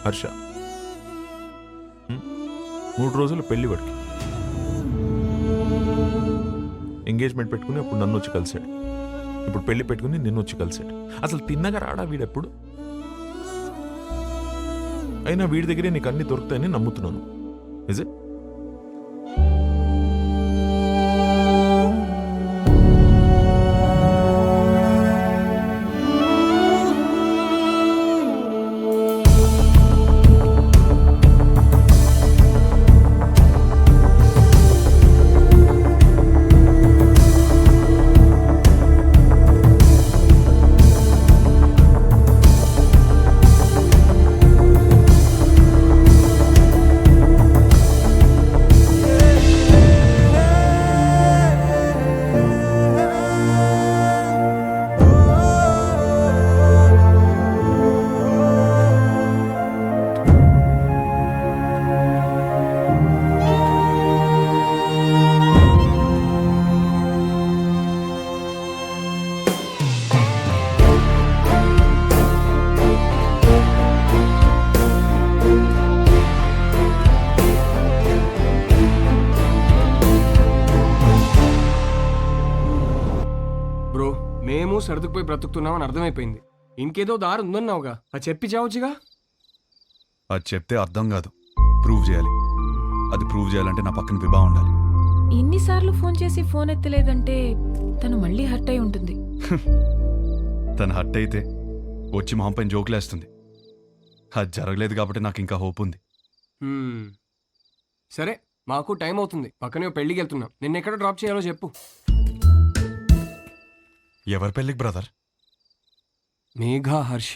హర్ష 3 రోజులు పెళ్లి వాడికి. ఎంగేజ్మెంట్ పెట్టుకుని అప్పుడు నన్ను వచ్చి కలిశాడు. ఇప్పుడు పెళ్లి పెట్టుకుని నిన్ను వచ్చి కలిశాడు. అసలు తిన్నగా రాడా వీడెప్పుడు? అయినా వీడి దగ్గరే నీకు అన్ని దొరుకుతాయని నమ్ముతున్నాను. Is it? బ్రో మేము సర్దుకుపోయి బ్రతుకుతున్నామని అర్థమైపోయింది. ఇంకేదో దారి ఉందన్నావుగా, అది చెప్పి చావచ్చుగా. అది చెప్తే అర్థం కాదు, ప్రూవ్ చేయాలి. అది ప్రూవ్ చేయాలంటే నా పక్కన విభా ఉండాలి. ఇన్నిసార్లు ఫోన్ చేసి ఫోన్ ఎత్తలేదంటే తను మళ్ళీ హర్ట్ అయి ఉంటుంది. తను హర్ట్ అయితే వచ్చి మొహం పైన జోకులేస్తుంది. అది జరగలేదు కాబట్టి నాకు ఇంకా హోప్ ఉంది. సరే, మాకు టైం అవుతుంది. పక్కనే పెళ్ళికి వెళ్తున్నాం. నిన్నెక్కడ డ్రాప్ చేయాలో చెప్పు. ఎవరి పెళ్ళికి బ్రదర్? మేఘా, హర్ష.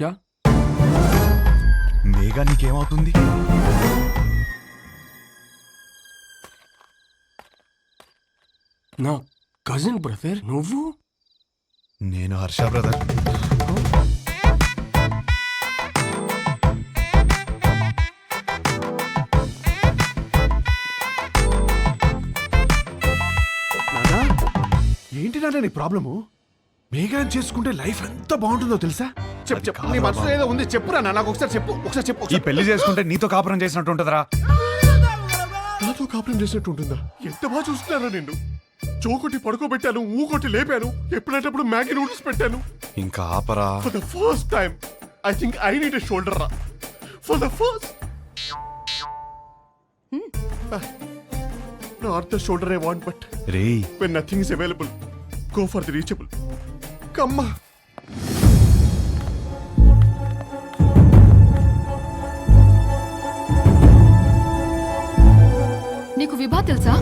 మేఘా నీకేమవుతుంది? నా కజిన్ బ్రదర్ నువ్వు. నేను హర్ష బ్రదర్. ఏంటి నాన్న నీ ప్రాబ్లము? మేఘాన్ని చేసుకుంటే లైఫ్ ఎంత బాగుంటుందో తెలుసా? చెప్పు చెప్పు, నీ మనసులో ఏదో ఉంది, చెప్పురా నాన్న. నాకు ఒకసారి చెప్పు, ఒకసారి చెప్పు. ఈ పెళ్లి చేసుకుంటే నీతో కాపురం చేసినట్టు ఉంటుందిరా. నాతో కాపురం చేసినట్టు ఉంటుందా? ఎంత బాగా చూస్తున్నారా నిన్ను. చోకొట్టి పడుకోబెట్టాను, ఊకొట్టి లేపాను, ఎప్పుడంటప్పుడు మ్యాగీ నూడిల్స్ పెట్టాను. ఇంకా ఆపరా. For the first time I think I need a shoulder రా. For the first not the shoulder I want, but రేయ్, when nothing is available, go for the reachable. Come on. నీకు విభా తెలుసా?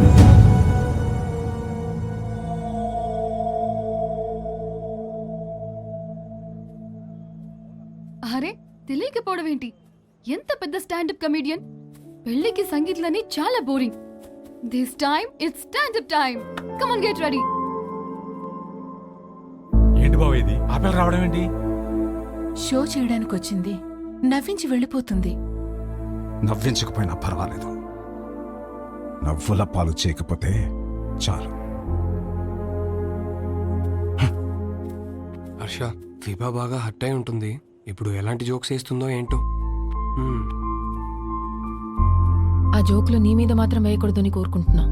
అరే, తెలియకపోవడం ఏంటి? ఎంత పెద్ద స్టాండప్ కమెడియన్. పెళ్లికి సంగీత్లని చాలా boring. This time it's stand up time. Come on, get ready. ఏంటి బావ ఇది? ఆపేలు రావడం ఏంటి? షో చేయడానికి వచ్చింది, నవ్వించి వెళ్ళిపోతుంది. నవ్వించకపోయినా పర్వాలేదు, నవ్వుల పాలు చేయకపోతే చాలు. హర్ష, విభా బాగా హర్ట్ అయి ఉంటుంది. ఇప్పుడు ఎలాంటి జోక్స్ వేస్తుందో ఏంటో. ఆ జోకులు నీ మీద మాత్రం వేయకూడదని కోరుకుంటున్నా.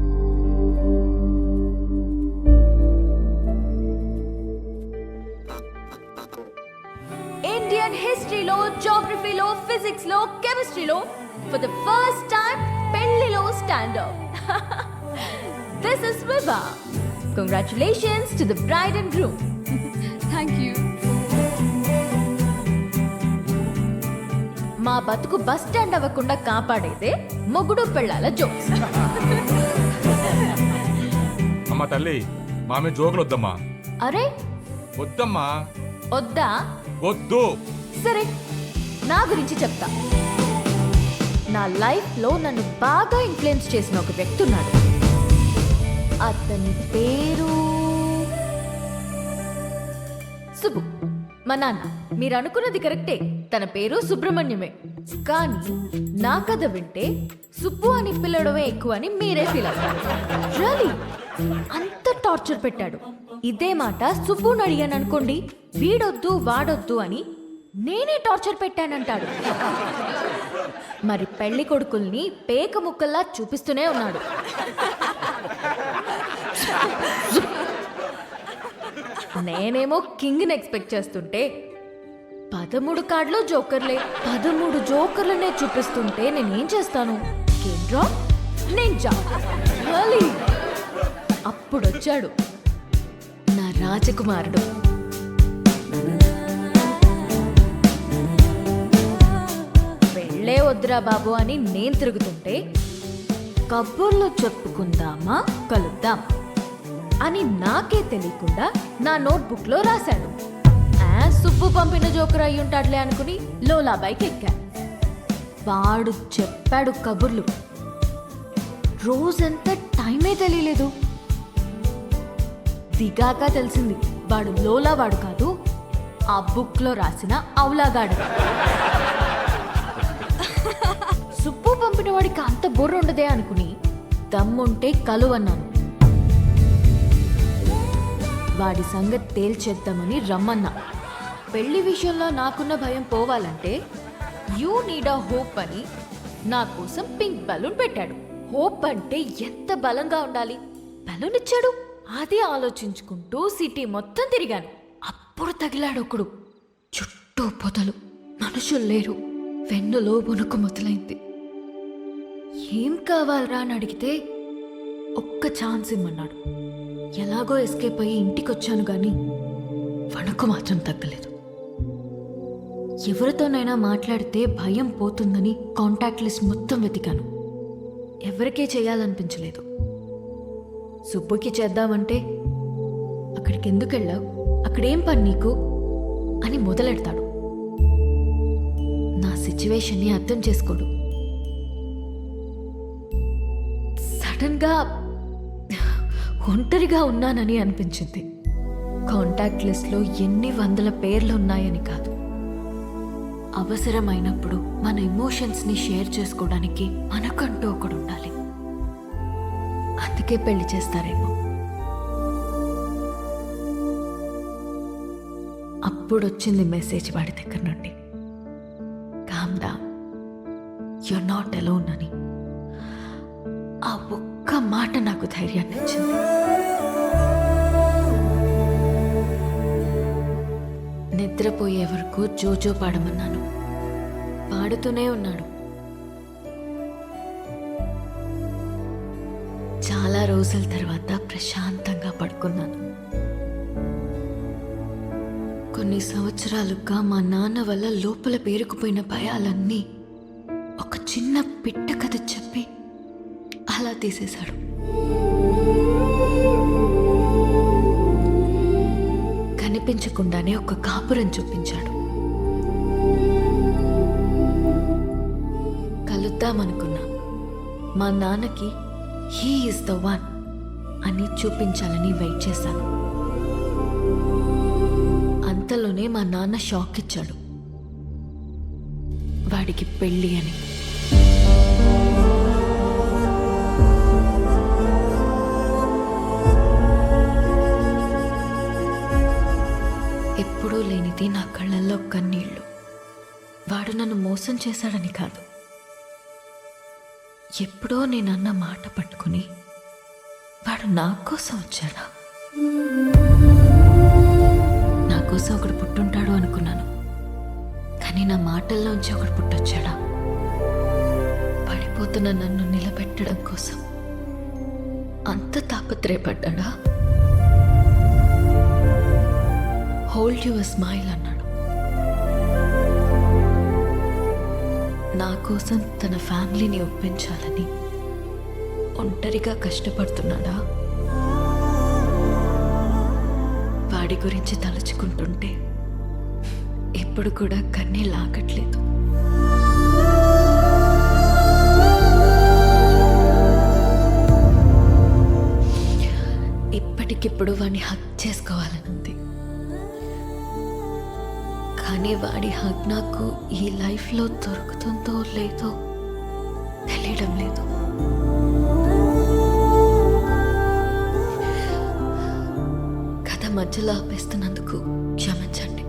ఇండియన్ హిస్టరీలో, జాగ్రఫీలో, ఫిజిక్స్ లో, కెమిస్ట్రీలో ఫర్ ద ఫస్ట్ టైం పెళ్లిలో stand up. This is Vibha. Congratulations to the bride and groom. Thank you. మా బతుకు బస్ స్టాండ్ అవ్వకుండా కాపాడేదే మొగుడు పెళ్ళాల జోక్స్. అమ్మ తల్లి, మామే జోకులు వద్దమ్మా. అరే వద్దమ్మా. వద్దా? వద్దు. సరే, నా గురించి చెప్తా. నా లైఫ్ లో నన్ను బాగా ఇన్ఫ్లుయెన్స్ చేసిన ఒక వ్యక్తి ఉన్నాడు. అతని పేరు సుబ్బు. మా నాన్న. మీరు అనుకున్నది కరెక్టే, తన పేరు సుబ్రహ్మణ్యమే. కానీ నా కథ వింటే సుబ్బు అని పిల్లడమే ఎక్కువ అని మీరే ఫీల్ అవుతారు. రియలీ అంత టార్చర్ పెట్టాడు. ఇదే మాట సుబ్బుని అడిగాను అనుకోండి, వీడొద్దు వాడొద్దు అని నేనే టార్చర్ పెట్టానంటాడు. మరి పెళ్లి కొడుకుల్ని పేక ముక్కల్లా చూపిస్తూనే ఉన్నాడు. నేనేమో కింగ్ని ఎక్స్పెక్ట్ చేస్తుంటే 13 కార్డులో జోకర్లే. 13 జోకర్లనే చూపిస్తుంటే నేనేం చేస్తాను? కేంద్రా నేను అప్పుడొచ్చాడు నా రాజకుమారుడు. పెళ్ళే వద్దురా బాబు అని నేను తిరుగుతుంటే కబుర్లు చెప్పుకుందామా కలుద్దాం అని నాకే తెలియకుండా నా నోట్బుక్లో రాశాడు. సుబ్బు పంపిన జోకర్ అయి ఉంటాడులే అనుకుని లోలా బైక్ ఎక్కా. వాడు చెప్పాడు కబుర్లు. రోజంతా టైమే తెలియలేదు. దిగాక తెలిసింది వాడు లోలా వాడు కాదు, ఆ బుక్లో రాసిన అవులాగాడు. సుబ్బు పంపిన వాడికి అంత బుర్ర ఉండదే అనుకుని దమ్ముంటే కలువన్నాను. వాడి సంగతి తేల్చేద్దామని రమ్మన్నా. పెళ్లి విషయంలో నాకున్న భయం పోవాలంటే యూ నీడ్ అ హోప్ అని నా కోసం పింక్ బలూన్ పెట్టాడు. హోప్ అంటే ఎంత బలంగా ఉండాలి. బలూన్ ఇచ్చాడు. అదే ఆలోచించుకుంటూ సిటీ మొత్తం తిరిగాను. అప్పుడు తగిలాడు ఒకడు. చుట్టూ పొదలు, మనుషులు లేరు. వెన్నులో వణుకు మొదలైంది. ఏం కావాలరా అని అడిగితే ఒక్క ఛాన్స్ ఇమ్మన్నాడు. ఎలాగో ఎస్కేప్ అయ్యి ఇంటికొచ్చాను గాని వణుకు మాత్రం తగ్గలేదు. ఎవరితోనైనా మాట్లాడితే భయం పోతుందని కాంటాక్ట్ లిస్ట్ మొత్తం వెతికాను. ఎవరికే చేయాలనిపించలేదు. సుబ్బుకి చేద్దామంటే అక్కడికి ఎందుకు వెళ్ళావు, అక్కడేం పని నీకు అని మొదలెడతాడు. నా సిచ్యువేషన్ని అర్థం చేసుకోడు. సడన్గా ఒంటరిగా ఉన్నానని అనిపించింది. కాంటాక్ట్ లిస్ట్లో ఎన్ని వందల పేర్లు ఉన్నాయని కాదు, అవసరమైనప్పుడు మన ఎమోషన్స్ని షేర్ చేసుకోవడానికి మనకంటూ ఒకడు ఉండాలి. అందుకే పెళ్లి చేస్తారేమో. అప్పుడొచ్చింది మెసేజ్ వాడి దగ్గర నుండి, calm down, you're not alone అని. ఆ ఒక్క మాట నాకు ధైర్యాన్ని ఇచ్చింది. నిద్రపోయే వరకు జోజో పాడమన్నాను. పాడుతూనే ఉన్నాడు. చాలా రోజుల తర్వాత ప్రశాంతంగా పడుకున్నాను. కొన్ని సంవత్సరాలుగా మా నాన్న వల్ల లోపల పేరుకుపోయిన భయాలన్నీ ఒక చిన్న పిట్ట కథ చెప్పి అలా తీసేశాడు. కనిపించకుండానే ఒక కాపురం చూపించాడు. కలుద్దామనుకున్నా. మా నాన్నకి హీ ఈజ్ ద వన్ అని చూపించాలని వెయిట్ చేశాను. అంతలోనే మా నాన్న షాక్ ఇచ్చాడు. వాడికి పెళ్ళి అని. ఎప్పుడూ లేనిది నా కళ్ళల్లో కన్నీళ్ళు. వాడు నన్ను మోసం చేశాడని కాదు, ఎప్పుడో నేనన్న మాట పట్టుకుని వాడు నా కోసం వచ్చాడా? నా కోసం ఒకడు పుట్టుంటాడు అనుకున్నాను, కానీ నా మాటల్లోంచి ఒకడు పుట్టొచ్చాడా? పడిపోతున్న నన్ను నిలబెట్టడం కోసం అంత తాపత్రయపడ్డా? హోల్డ్ యువర్ స్మైల్ అన్నాడు. నా కోసం తన ఫ్యామిలీని ఒప్పించాలని ఒంటరిగా కష్టపడుతున్నాడా? వాడి గురించి తలుచుకుంటుంటే ఇప్పుడు కూడా కన్నీళ్ళు ఆగట్లేదు. ఇప్పటికిప్పుడు వాడిని హక్ చేసుకోవాలనుంది, కానీ వాడి హక్ నాకు ఈ లైఫ్లో దొరుకుతుందో లేదో తెలియడం లేదు. కథ మధ్యలో ఆపేస్తున్నందుకు క్షమించండి.